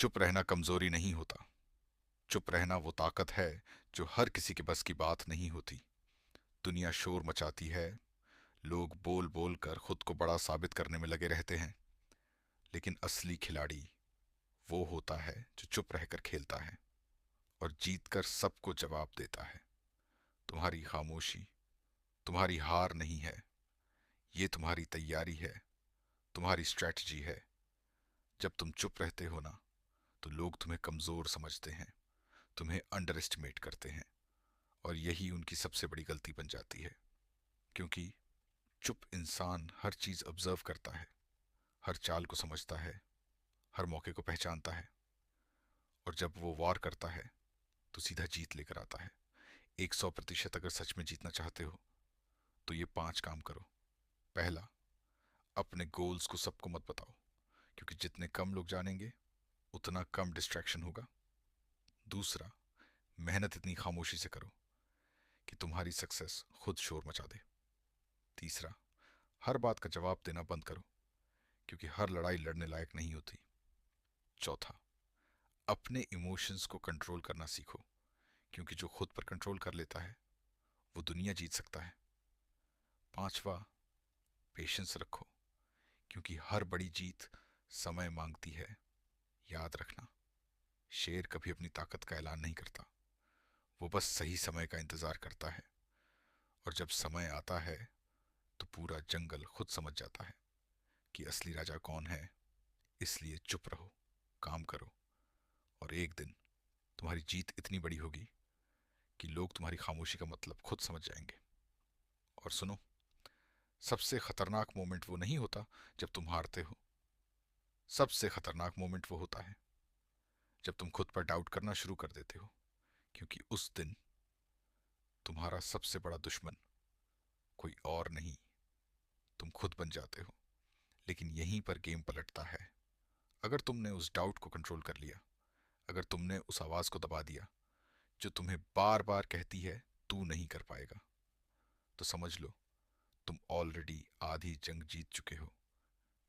चुप रहना कमजोरी नहीं होता। चुप रहना वो ताकत है जो हर किसी के बस की बात नहीं होती। दुनिया शोर मचाती है, लोग बोल बोल कर खुद को बड़ा साबित करने में लगे रहते हैं, लेकिन असली खिलाड़ी वो होता है जो चुप रहकर खेलता है और जीतकर सबको जवाब देता है। तुम्हारी खामोशी तुम्हारी हार नहीं है, ये तुम्हारी तैयारी है, तुम्हारी स्ट्रेटजी है। जब तुम चुप रहते हो ना, तो लोग तुम्हें कमजोर समझते हैं, तुम्हें अंडर एस्टिमेट करते हैं, और यही उनकी सबसे बड़ी गलती बन जाती है। क्योंकि चुप इंसान हर चीज ऑब्जर्व करता है, हर चाल को समझता है, हर मौके को पहचानता है, और जब वो वार करता है तो सीधा जीत लेकर आता है। 100% अगर सच में जीतना चाहते हो तो ये 5 काम करो। पहला, अपने गोल्स को सबको मत बताओ, क्योंकि जितने कम लोग जानेंगे उतना कम डिस्ट्रैक्शन होगा। दूसरा, मेहनत इतनी खामोशी से करो कि तुम्हारी सक्सेस खुद शोर मचा दे। तीसरा, हर बात का जवाब देना बंद करो, क्योंकि हर लड़ाई लड़ने लायक नहीं होती। चौथा, अपने इमोशंस को कंट्रोल करना सीखो, क्योंकि जो खुद पर कंट्रोल कर लेता है वो दुनिया जीत सकता है। पांचवा, पेशेंस रखो, क्योंकि हर बड़ी जीत समय मांगती है। याद रखना, शेर कभी अपनी ताकत का ऐलान नहीं करता, वो बस सही समय का इंतजार करता है। और जब समय आता है तो पूरा जंगल खुद समझ जाता है कि असली राजा कौन है। इसलिए चुप रहो, काम करो, और एक दिन तुम्हारी जीत इतनी बड़ी होगी कि लोग तुम्हारी खामोशी का मतलब खुद समझ जाएंगे। और सुनो, सबसे खतरनाक मोमेंट वो नहीं होता जब तुम हारते हो। सबसे खतरनाक मोमेंट वो होता है जब तुम खुद पर डाउट करना शुरू कर देते हो, क्योंकि उस दिन तुम्हारा सबसे बड़ा दुश्मन कोई और नहीं, तुम खुद बन जाते हो। लेकिन यहीं पर गेम पलटता है। अगर तुमने उस डाउट को कंट्रोल कर लिया, अगर तुमने उस आवाज को दबा दिया जो तुम्हें बार बार कहती है तू नहीं कर पाएगा, तो समझ लो तुम ऑलरेडी आधी जंग जीत चुके हो।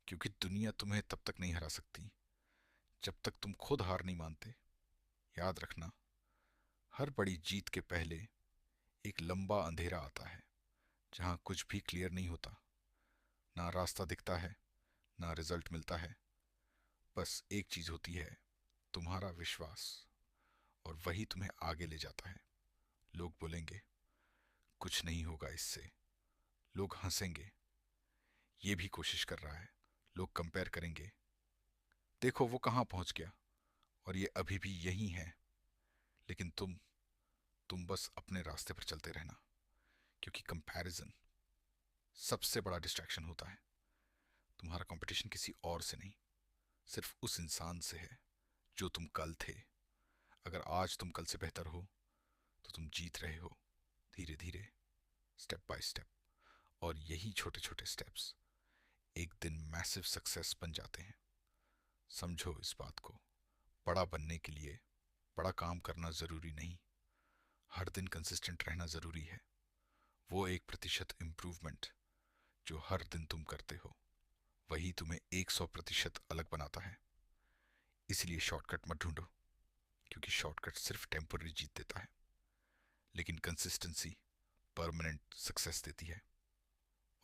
क्योंकि दुनिया तुम्हें तब तक नहीं हरा सकती जब तक तुम खुद हार नहीं मानते। याद रखना, हर बड़ी जीत के पहले एक लंबा अंधेरा आता है, जहां कुछ भी क्लियर नहीं होता, ना रास्ता दिखता है, ना रिजल्ट मिलता है। बस एक चीज होती है, तुम्हारा विश्वास, और वही तुम्हें आगे ले जाता है। लोग बोलेंगे कुछ नहीं होगा इससे, लोग हंसेंगे ये भी कोशिश कर रहा है, लोग कंपेयर करेंगे देखो वो कहाँ पहुंच गया और ये अभी भी यही है। लेकिन तुम बस अपने रास्ते पर चलते रहना, क्योंकि कंपैरिजन सबसे बड़ा डिस्ट्रैक्शन होता है। तुम्हारा कंपटीशन किसी और से नहीं, सिर्फ उस इंसान से है जो तुम कल थे। अगर आज तुम कल से बेहतर हो तो तुम जीत रहे हो, धीरे धीरे, स्टेप बाय स्टेप। और यही छोटे छोटे स्टेप्स एक दिन मैसिव सक्सेस बन जाते हैं। समझो इस बात को, बड़ा बनने के लिए बड़ा काम करना जरूरी नहीं, हर दिन कंसिस्टेंट रहना जरूरी है। वो 1% इम्प्रूवमेंट जो हर दिन तुम करते हो, वही तुम्हें 100% अलग बनाता है। इसलिए शॉर्टकट मत ढूंढो, क्योंकि शॉर्टकट सिर्फ टेम्पररी जीत देता है, लेकिन कंसिस्टेंसी परमानेंट सक्सेस देती है।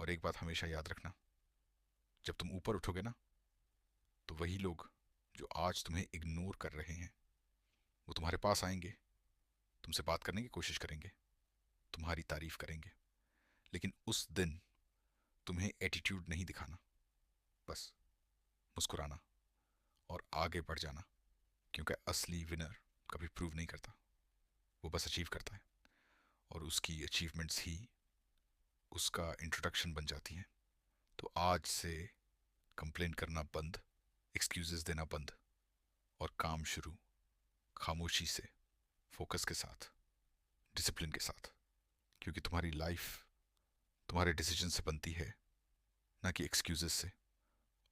और एक बात हमेशा याद रखना, जब तुम ऊपर उठोगे ना, तो वही लोग जो आज तुम्हें इग्नोर कर रहे हैं वो तुम्हारे पास आएंगे, तुमसे बात करने की कोशिश करेंगे, तुम्हारी तारीफ करेंगे। लेकिन उस दिन तुम्हें एटीट्यूड नहीं दिखाना, बस मुस्कुराना और आगे बढ़ जाना। क्योंकि असली विनर कभी प्रूव नहीं करता, वो बस अचीव करता है, और उसकी अचीवमेंट्स ही उसका इंट्रोडक्शन बन जाती हैं। तो आज से कंप्लेन करना बंद, एक्सक्यूजेस देना बंद, और काम शुरू, खामोशी से, फोकस के साथ, डिसिप्लिन के साथ। क्योंकि तुम्हारी लाइफ तुम्हारे डिसीजन से बनती है, ना कि एक्सक्यूजेस से।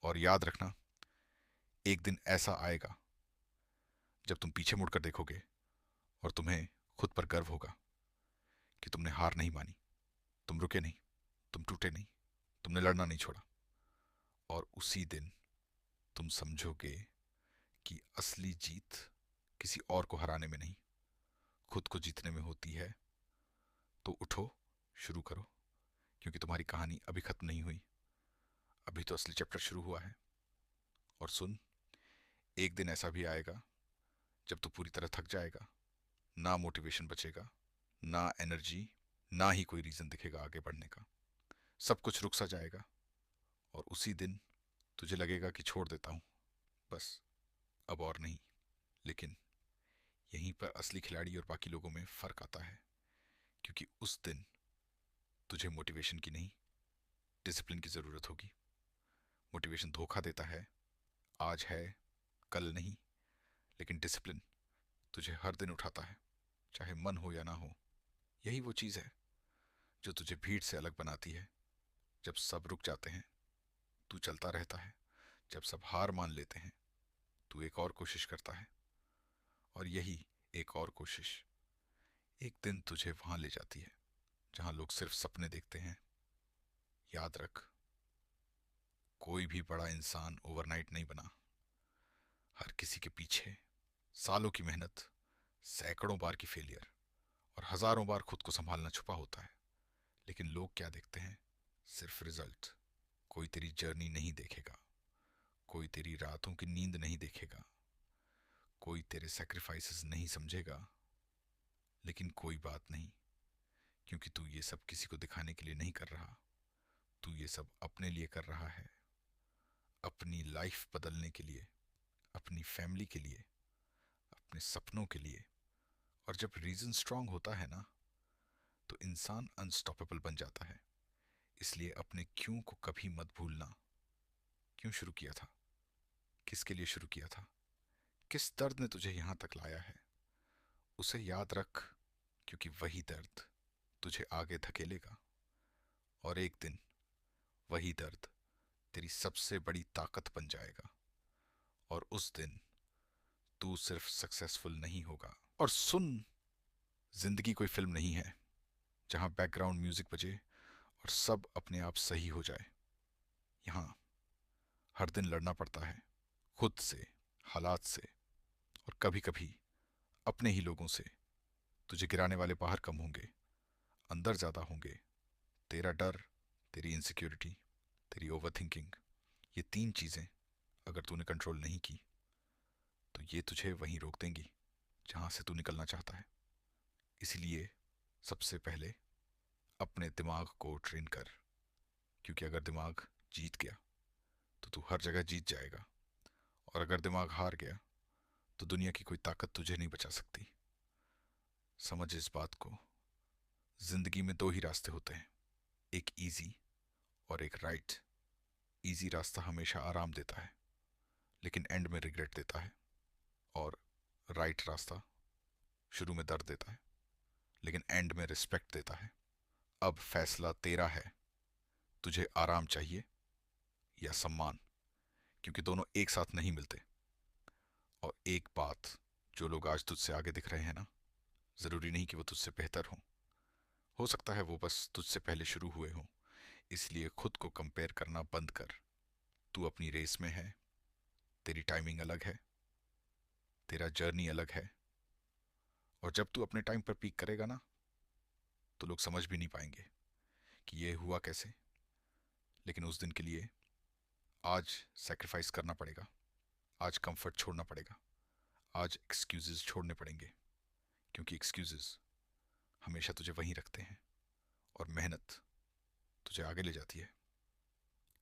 और याद रखना, एक दिन ऐसा आएगा जब तुम पीछे मुड़कर देखोगे और तुम्हें खुद पर गर्व होगा कि तुमने हार नहीं मानी, तुम रुके नहीं, तुम टूटे नहीं, तुमने लड़ना नहीं छोड़ा। और उसी दिन तुम समझोगे कि असली जीत किसी और को हराने में नहीं, खुद को जीतने में होती है। तो उठो, शुरू करो, क्योंकि तुम्हारी कहानी अभी खत्म नहीं हुई, अभी तो असली चैप्टर शुरू हुआ है। और सुन, एक दिन ऐसा भी आएगा जब तू पूरी तरह थक जाएगा, ना मोटिवेशन बचेगा, ना एनर्जी, ना ही कोई रीजन दिखेगा आगे बढ़ने का। सब कुछ रुक सा जाएगा और उसी दिन तुझे लगेगा कि छोड़ देता हूं, बस अब और नहीं। लेकिन यहीं पर असली खिलाड़ी और बाकी लोगों में फर्क आता है, क्योंकि उस दिन तुझे मोटिवेशन की नहीं, डिसिप्लिन की जरूरत होगी। मोटिवेशन धोखा देता है, आज है कल नहीं, लेकिन डिसिप्लिन तुझे हर दिन उठाता है, चाहे मन हो या ना हो। यही वो चीज है जो तुझे भीड़ से अलग बनाती है। जब सब रुक जाते हैं, तू चलता रहता है। जब सब हार मान लेते हैं, तू एक और कोशिश करता है। और यही एक और कोशिश एक दिन तुझे वहां ले जाती है जहां लोग सिर्फ सपने देखते हैं। याद रख, कोई भी बड़ा इंसान ओवरनाइट नहीं बना। हर किसी के पीछे सालों की मेहनत, सैकड़ों बार की फेलियर और हजारों बार खुद को संभालना छुपा होता है। लेकिन लोग क्या देखते हैं? सिर्फ रिजल्ट। कोई तेरी जर्नी नहीं देखेगा, कोई तेरी रातों की नींद नहीं देखेगा, कोई तेरे सैक्रिफाइसेस नहीं समझेगा। लेकिन कोई बात नहीं, क्योंकि तू ये सब किसी को दिखाने के लिए नहीं कर रहा, तू ये सब अपने लिए कर रहा है, अपनी लाइफ बदलने के लिए, अपनी फैमिली के लिए, अपने सपनों के लिए। और जब रीजन स्ट्रांग होता है ना, तो इंसान अनस्टॉपेबल बन जाता है। इसलिए अपने क्यों को कभी मत भूलना। क्यों शुरू किया था, किसके लिए शुरू किया था, किस दर्द ने तुझे यहां तक लाया है, उसे याद रख। क्योंकि वही दर्द तुझे आगे धकेलेगा, और एक दिन वही दर्द तेरी सबसे बड़ी ताकत बन जाएगा। और उस दिन तू सिर्फ सक्सेसफुल नहीं होगा। और सुन, जिंदगी कोई फिल्म नहीं है जहां बैकग्राउंड म्यूजिक बजे और सब अपने आप सही हो जाए। यहाँ हर दिन लड़ना पड़ता है, खुद से, हालात से, और कभी कभी अपने ही लोगों से। तुझे गिराने वाले बाहर कम होंगे, अंदर ज्यादा होंगे। तेरा डर, तेरी इनसिक्योरिटी, तेरी ओवर थिंकिंग, ये तीन चीजें अगर तूने कंट्रोल नहीं की, तो ये तुझे वहीं रोक देंगी जहां से तू निकलना चाहता है। इसलिए सबसे पहले अपने दिमाग को ट्रेन कर, क्योंकि अगर दिमाग जीत गया तो तू हर जगह जीत जाएगा, और अगर दिमाग हार गया तो दुनिया की कोई ताकत तुझे नहीं बचा सकती। समझ इस बात को, जिंदगी में दो ही रास्ते होते हैं, एक इजी और एक राइट। इजी रास्ता हमेशा आराम देता है, लेकिन एंड में रिग्रेट देता है। और राइट रास्ता शुरू में दर्द देता है, लेकिन एंड में रिस्पेक्ट देता है। अब फैसला तेरा है, तुझे आराम चाहिए या सम्मान, क्योंकि दोनों एक साथ नहीं मिलते। और एक बात, जो लोग आज तुझसे आगे दिख रहे हैं ना, जरूरी नहीं कि वो तुझसे बेहतर हो सकता है वो बस तुझसे पहले शुरू हुए हों। इसलिए खुद को कंपेयर करना बंद कर। तू अपनी रेस में है, तेरी टाइमिंग अलग है, तेरा जर्नी अलग है। और जब तू अपने टाइम पर पीक करेगा ना, तो लोग समझ भी नहीं पाएंगे कि ये हुआ कैसे। लेकिन उस दिन के लिए आज सैक्रिफाइस करना पड़ेगा, आज कंफर्ट छोड़ना पड़ेगा, आज एक्सक्यूजेस छोड़ने पड़ेंगे, क्योंकि एक्सक्यूजेस हमेशा तुझे वहीं रखते हैं और मेहनत तुझे आगे ले जाती है।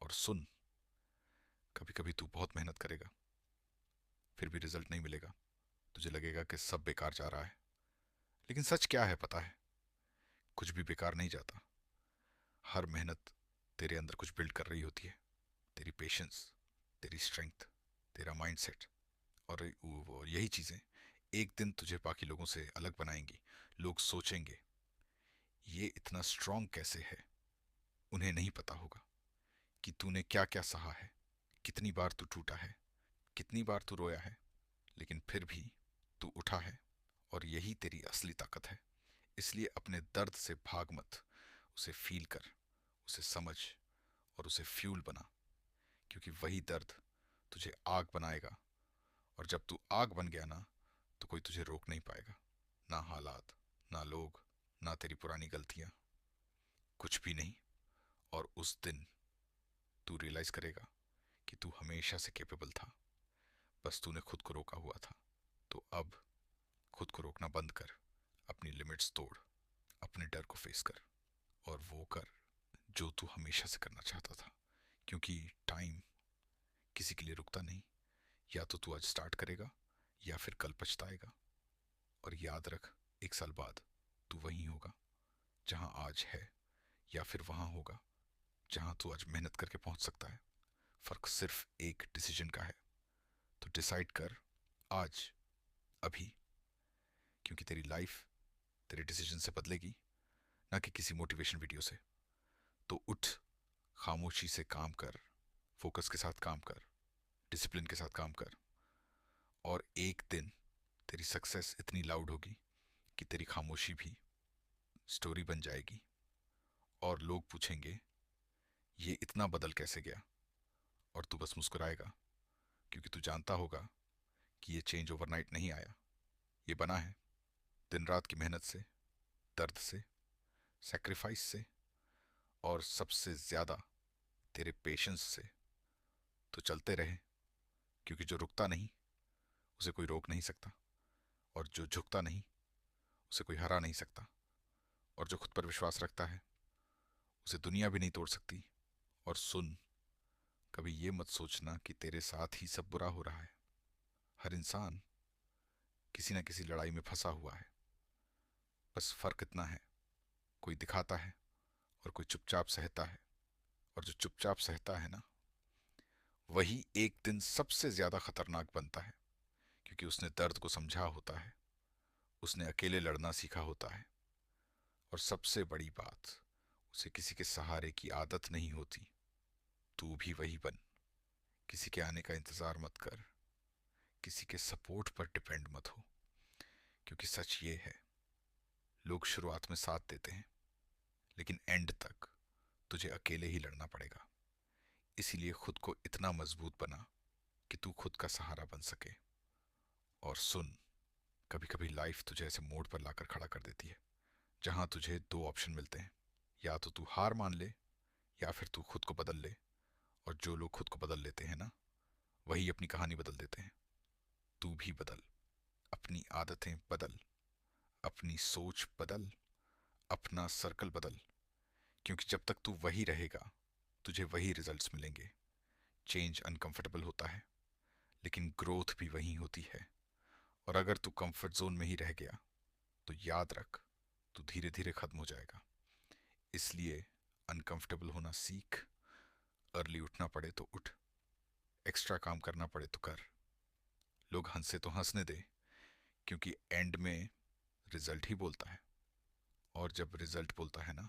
और सुन, कभी कभी तू बहुत मेहनत करेगा, फिर भी रिजल्ट नहीं मिलेगा, तुझे लगेगा कि सब बेकार जा रहा है। लेकिन सच क्या है पता है? कुछ भी बेकार नहीं जाता। हर मेहनत तेरे अंदर कुछ बिल्ड कर रही होती है, तेरी पेशेंस, तेरी स्ट्रेंथ, तेरा माइंडसेट। और यही चीजें एक दिन तुझे बाकी लोगों से अलग बनाएंगी। लोग सोचेंगे, ये इतना स्ट्रांग कैसे है। उन्हें नहीं पता होगा कि तूने क्या क्या सहा है, कितनी बार तू टूटा है, कितनी बार तू रोया है, लेकिन फिर भी तू उठा है। और यही तेरी असली ताकत है। इसलिए अपने दर्द से भाग मत, उसे फील कर, उसे समझ, और उसे फ्यूल बना, क्योंकि वही दर्द तुझे आग बनाएगा और जब तू आग बन गया ना, तो कोई तुझे रोक नहीं पाएगा। ना हालात, ना लोग, ना तेरी पुरानी गलतियां, कुछ भी नहीं। और उस दिन तू रियलाइज करेगा कि तू हमेशा से कैपेबल था, बस तूने खुद को रोका हुआ था। तो अब खुद को रोकना बंद कर, अपनी लिमिट्स तोड़, अपने डर को फेस कर, और वो कर जो तू हमेशा से करना चाहता था। क्योंकि टाइम किसी के लिए रुकता नहीं। या तो तू आज स्टार्ट करेगा, या फिर कल पछताएगा। और याद रख, 1 साल बाद तू वहीं होगा जहां आज है, या फिर वहां होगा जहां तू आज मेहनत करके पहुंच सकता है। फर्क सिर्फ एक डिसीजन का है। तो डिसाइड कर आज, अभी। क्योंकि तेरी लाइफ तेरे डिसीजन से बदलेगी, ना कि किसी मोटिवेशन वीडियो से। तो उठ, खामोशी से काम कर, फोकस के साथ काम कर, डिसिप्लिन के साथ काम कर। और एक दिन तेरी सक्सेस इतनी लाउड होगी कि तेरी खामोशी भी स्टोरी बन जाएगी। और लोग पूछेंगे ये इतना बदल कैसे गया, और तू बस मुस्कुराएगा, क्योंकि तू जानता होगा कि ये चेंज ओवरनाइट नहीं आया। ये बना है दिन रात की मेहनत से, दर्द से, सेक्रीफाइस से, और सबसे ज्यादा तेरे पेशेंस से। तो चलते रहे, क्योंकि जो रुकता नहीं उसे कोई रोक नहीं सकता, और जो झुकता नहीं उसे कोई हरा नहीं सकता, और जो खुद पर विश्वास रखता है उसे दुनिया भी नहीं तोड़ सकती। और सुन, कभी ये मत सोचना कि तेरे साथ ही सब बुरा हो रहा है। हर इंसान किसी न किसी लड़ाई में फंसा हुआ है। बस फर्क इतना है, कोई दिखाता है और कोई चुपचाप सहता है। और जो चुपचाप सहता है ना, वही एक दिन सबसे ज्यादा खतरनाक बनता है, क्योंकि उसने दर्द को समझा होता है, उसने अकेले लड़ना सीखा होता है। और सबसे बड़ी बात, उसे किसी के सहारे की आदत नहीं होती। तू भी वही बन। किसी के आने का इंतजार मत कर, किसी के सपोर्ट पर डिपेंड मत हो। क्योंकि सच ये है, लोग शुरुआत में साथ देते हैं, लेकिन एंड तक तुझे अकेले ही लड़ना पड़ेगा। इसीलिए खुद को इतना मजबूत बना कि तू खुद का सहारा बन सके। और सुन, कभी कभी लाइफ तुझे ऐसे मोड़ पर लाकर खड़ा कर देती है जहां तुझे 2 ऑप्शन मिलते हैं। या तो तू हार मान ले, या फिर तू खुद को बदल ले। और जो लोग खुद को बदल लेते हैं ना, वही अपनी कहानी बदल देते हैं। तू भी बदल, अपनी आदतें बदल, अपनी सोच बदल, अपना सर्कल बदल। क्योंकि जब तक तू वही रहेगा, तुझे वही रिजल्ट्स मिलेंगे। चेंज अनकंफर्टेबल होता है, लेकिन ग्रोथ भी वही होती है। और अगर तू कंफर्ट जोन में ही रह गया, तो याद रख, तू धीरे धीरे खत्म हो जाएगा। इसलिए अनकंफर्टेबल होना सीख। अर्ली उठना पड़े तो उठ, एक्स्ट्रा काम करना पड़े तो कर। लोग हंसे तो हंसने दे, क्योंकि एंड में रिजल्ट ही बोलता है। और जब रिजल्ट बोलता है ना,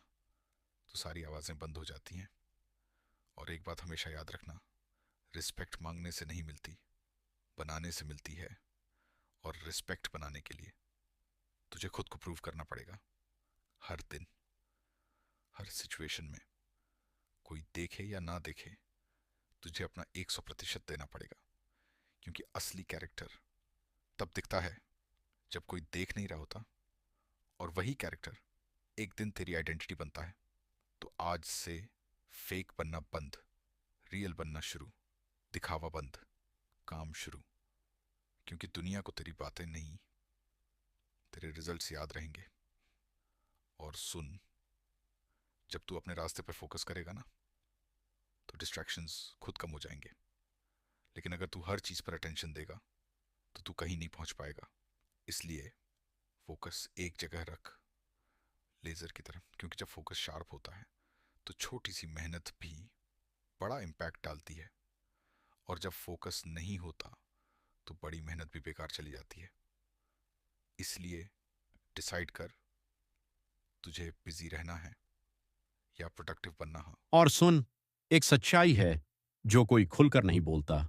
तो सारी आवाजें बंद हो जाती हैं। और एक बात हमेशा याद रखना, रिस्पेक्ट मांगने से नहीं मिलती, बनाने से मिलती है। और रिस्पेक्ट बनाने के लिए तुझे खुद को प्रूव करना पड़ेगा, हर दिन, हर सिचुएशन में। कोई देखे या ना देखे, तुझे अपना 100% देना पड़ेगा। क्योंकि असली कैरेक्टर तब दिखता है जब कोई देख नहीं रहा होता, और वही कैरेक्टर एक दिन तेरी आइडेंटिटी बनता है। तो आज से फेक बनना बंद, रियल बनना शुरू, दिखावा बंद, काम शुरू। क्योंकि दुनिया को तेरी बातें नहीं, तेरे रिजल्ट्स याद रहेंगे। और सुन, जब तू अपने रास्ते पर फोकस करेगा ना, तो डिस्ट्रैक्शंस खुद कम हो जाएंगे। लेकिन अगर तू हर चीज पर अटेंशन देगा, तो तू कहीं नहीं पहुंच पाएगा। इसलिए फोकस एक जगह रख, लेजर की तरह। क्योंकि जब फोकस शार्प होता है, तो छोटी सी मेहनत भी बड़ा इम्पैक्ट डालती है। और जब फोकस नहीं होता, तो बड़ी मेहनत भी बेकार चली जाती है। इसलिए डिसाइड कर, तुझे बिजी रहना है या प्रोडक्टिव बनना है। और सुन, एक सच्चाई है जो कोई खुलकर नहीं बोलता।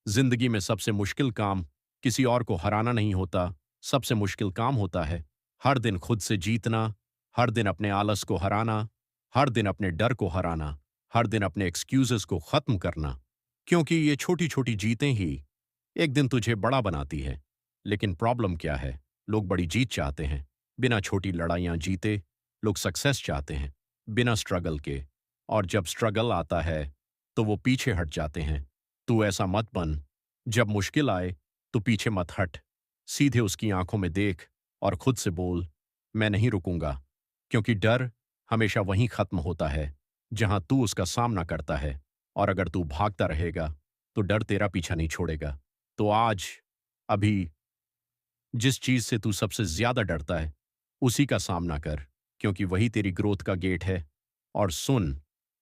जिंदगी में सबसे मुश्किल काम किसी और को हराना नहीं होता, सबसे मुश्किल काम होता है हर दिन खुद से जीतना, हर दिन अपने आलस को हराना, हर दिन अपने डर को हराना, हर दिन अपने एक्सक्यूजेस को खत्म करना। क्योंकि ये छोटी छोटी जीतें ही एक दिन तुझे बड़ा बनाती है। लेकिन प्रॉब्लम क्या है? लोग बड़ी जीत चाहते हैं, बिना छोटी लड़ाइयाँ जीते। लोग सक्सेस चाहते हैं, बिना स्ट्रगल के। और जब स्ट्रगल आता है, तो वो पीछे हट जाते हैं। तू ऐसा मत बन। जब मुश्किल आए, तो पीछे मत हट। सीधे उसकी आंखों में देख और खुद से बोल, मैं नहीं रुकूंगा। क्योंकि डर हमेशा वहीं खत्म होता है, जहां तू उसका सामना करता है। और अगर तू भागता रहेगा, तो डर तेरा पीछा नहीं छोड़ेगा। तो आज, अभी, जिस चीज से तू सबसे ज्यादा डरता है, उसी का सामना कर, क्योंकि वही तेरी ग्रोथ का गेट है। और सुन,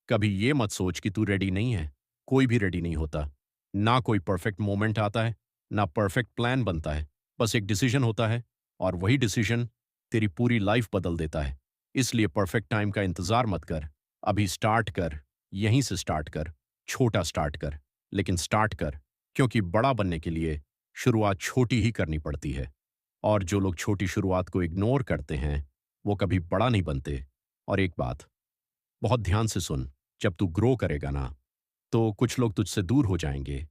कभी ये मत सोच कि तू रेडी नहीं है। कोई भी रेडी नहीं होता। ना कोई परफेक्ट मोमेंट आता है, ना परफेक्ट प्लान बनता है। बस एक डिसीजन होता है, और वही डिसीजन तेरी पूरी लाइफ बदल देता है। इसलिए परफेक्ट टाइम का इंतजार मत कर। अभी स्टार्ट कर। यहीं से स्टार्ट कर। छोटा स्टार्ट कर, लेकिन स्टार्ट कर। क्योंकि बड़ा बनने के लिए शुरुआत छोटी ही करनी पड़ती है। और जो लोग छोटी शुरुआत को इग्नोर करते हैं, वो कभी बड़ा नहीं बनते। और एक बात बहुत ध्यान से सुन, जब तू ग्रो करेगा ना, तो कुछ लोग तुझसे दूर हो जाएंगे,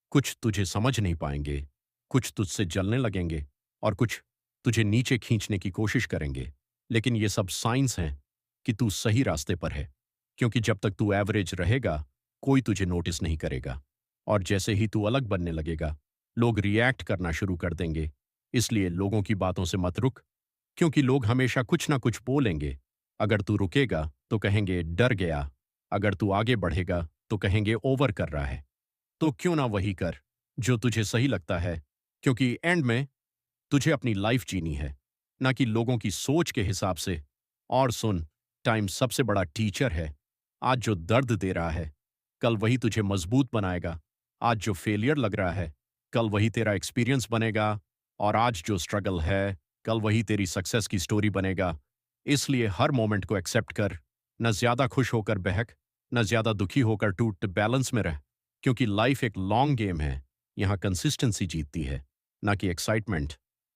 कुछ तुझे समझ नहीं पाएंगे, कुछ तुझसे जलने लगेंगे, और कुछ तुझे नीचे खींचने की कोशिश करेंगे। लेकिन ये सब साइंस हैं कि तू सही रास्ते पर है। क्योंकि जब तक तू एवरेज रहेगा, कोई तुझे नोटिस नहीं करेगा। और जैसे ही तू अलग बनने लगेगा, लोग रिएक्ट करना शुरू कर देंगे। इसलिए लोगों की बातों से मत रुक, क्योंकि लोग हमेशा कुछ ना कुछ बोलेंगे। अगर तू रुकेगा, तो कहेंगे डर गया। अगर तू आगे बढ़ेगा, तो कहेंगे ओवर कर रहा है। तो क्यों ना वही कर जो तुझे सही लगता है, क्योंकि एंड में तुझे अपनी लाइफ जीनी है, ना कि लोगों की सोच के हिसाब से। और सुन, टाइम सबसे बड़ा टीचर है। आज जो दर्द दे रहा है, कल वही तुझे मजबूत बनाएगा। आज जो फेलियर लग रहा है, कल वही तेरा एक्सपीरियंस बनेगा। और आज जो स्ट्रगल है, कल वही तेरी सक्सेस की स्टोरी बनेगा। इसलिए हर मोमेंट को एक्सेप्ट कर। न ज्यादा खुश होकर बहक, न ज्यादा दुखी होकर टूट। बैलेंस में रह, क्योंकि लाइफ एक लॉन्ग गेम है। यहाँ कंसिस्टेंसी जीतती है, ना कि एक्साइटमेंट।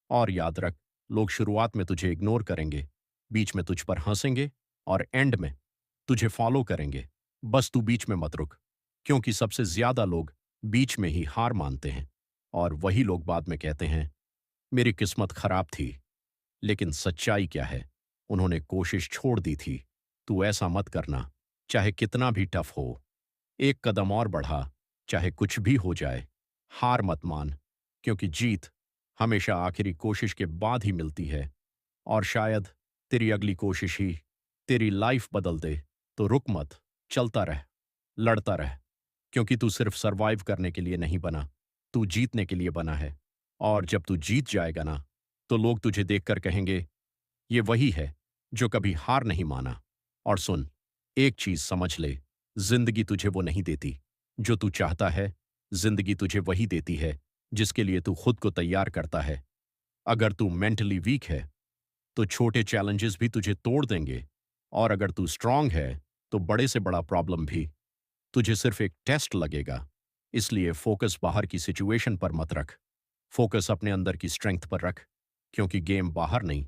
और याद रख, लोग शुरुआत में तुझे इग्नोर करेंगे, बीच में तुझ पर हंसेंगे, और एंड में तुझे फॉलो करेंगे। बस तू बीच में मत रुक, क्योंकि सबसे ज्यादा लोग बीच में ही हार मानते हैं। और वही लोग बाद में कहते हैं, मेरी किस्मत खराब थी। लेकिन सच्चाई क्या है? उन्होंने कोशिश छोड़ दी थी। तू ऐसा मत करना, चाहे कितना भी टफ हो। एक कदम और बढ़ा, चाहे कुछ भी हो जाए। हार मत मान, क्योंकि जीत हमेशा आखिरी कोशिश के बाद ही मिलती है। और शायद तेरी अगली कोशिश ही तेरी लाइफ बदल दे। तो रुक मत, चलता रह, लड़ता रह, क्योंकि तू सिर्फ सरवाइव करने के लिए नहीं बना, तू जीतने के लिए बना है। और जब तू जीत जाएगा ना, तो लोग तुझे देखकर कहेंगे, ये वही है जो कभी हार नहीं माना। और सुन, एक चीज समझ ले, जिंदगी तुझे वो नहीं देती जो तू चाहता है। जिंदगी तुझे वही देती है जिसके लिए तू खुद को तैयार करता है। अगर तू मेंटली वीक है, तो छोटे चैलेंजेस भी तुझे तोड़ देंगे। और अगर तू स्ट्रांग है, तो बड़े से बड़ा प्रॉब्लम भी तुझे सिर्फ एक टेस्ट लगेगा। इसलिए फोकस बाहर की सिचुएशन पर मत रख, फोकस अपने अंदर की स्ट्रेंथ पर रख। क्योंकि गेम बाहर नहीं,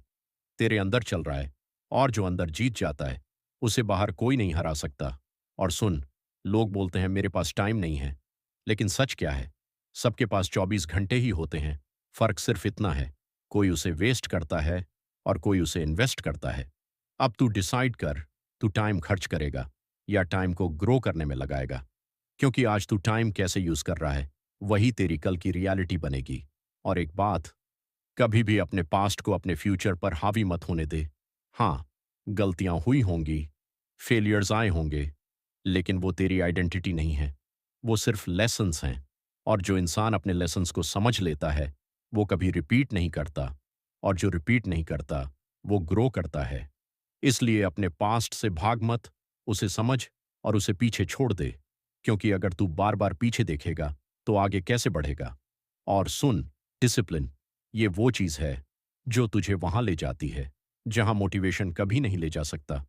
तेरे अंदर चल रहा है। और जो अंदर जीत जाता है, उसे बाहर कोई नहीं हरा सकता। और सुन, लोग बोलते हैं मेरे पास टाइम नहीं है, लेकिन सच क्या है? सबके पास 24 घंटे ही होते हैं। फर्क सिर्फ इतना है, कोई उसे वेस्ट करता है और कोई उसे इन्वेस्ट करता है। अब तू डिसाइड कर, तू टाइम खर्च करेगा या टाइम को ग्रो करने में लगाएगा। क्योंकि आज तू टाइम कैसे यूज कर रहा है, वही तेरी कल की रियलिटी बनेगी। और एक बात, कभी भी अपने पास्ट को अपने फ्यूचर पर हावी मत होने दे। हाँ, गलतियां हुई होंगी, फेलियर्स आए होंगे, लेकिन वो तेरी आइडेंटिटी नहीं है। वो सिर्फ लेसन्स हैं। और जो इंसान अपने लेसन्स को समझ लेता है, वो कभी रिपीट नहीं करता। और जो रिपीट नहीं करता, वो ग्रो करता है। इसलिए अपने पास्ट से भाग मत, उसे समझ और उसे पीछे छोड़ दे। क्योंकि अगर तू बार बार पीछे देखेगा, तो आगे कैसे बढ़ेगा? और सुन, डिसिप्लिन, ये वो चीज है जो तुझे वहां ले जाती है जहां मोटिवेशन कभी नहीं ले जा सकता।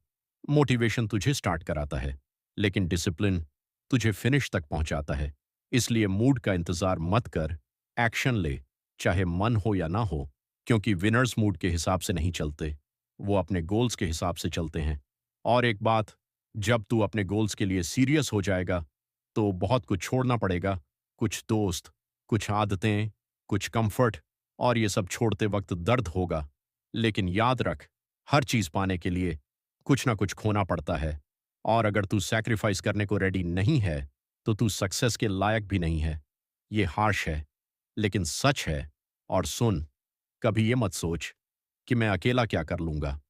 मोटिवेशन तुझे स्टार्ट कराता है, लेकिन डिसिप्लिन तुझे फिनिश तक पहुंचाता है। इसलिए मूड का इंतजार मत कर, एक्शन ले, चाहे मन हो या ना हो। क्योंकि विनर्स मूड के हिसाब से नहीं चलते, वो अपने गोल्स के हिसाब से चलते हैं। और एक बात, जब तू अपने गोल्स के लिए सीरियस हो जाएगा, तो बहुत कुछ छोड़ना पड़ेगा। कुछ दोस्त, कुछ आदतें, कुछ कंफर्ट और ये सब छोड़ते वक्त दर्द होगा। लेकिन याद रख, हर चीज पाने के लिए कुछ ना कुछ खोना पड़ता है। और अगर तू सैक्रिफाइस करने को रेडी नहीं है, तो तू सक्सेस के लायक भी नहीं है। ये हार्श है, लेकिन सच है। और सुन, कभी ये मत सोच कि मैं अकेला क्या कर लूंगा।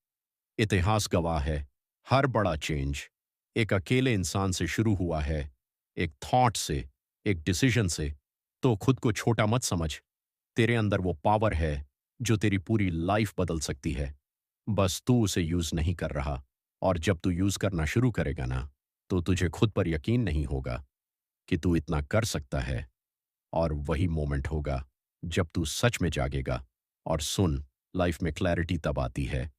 इतिहास गवाह है, हर बड़ा चेंज एक अकेले इंसान से शुरू हुआ है, एक थॉट से, एक डिसीजन से। तो खुद को छोटा मत समझ। तेरे अंदर वो पावर है जो तेरी पूरी लाइफ बदल सकती है। बस तू उसे यूज नहीं कर रहा। और जब तू यूज करना शुरू करेगा ना, तो तुझे खुद पर यकीन नहीं होगा कि तू इतना कर सकता है। और वही मोमेंट होगा जब तू सच में जागेगा। और सुन, लाइफ में क्लैरिटी तब आती है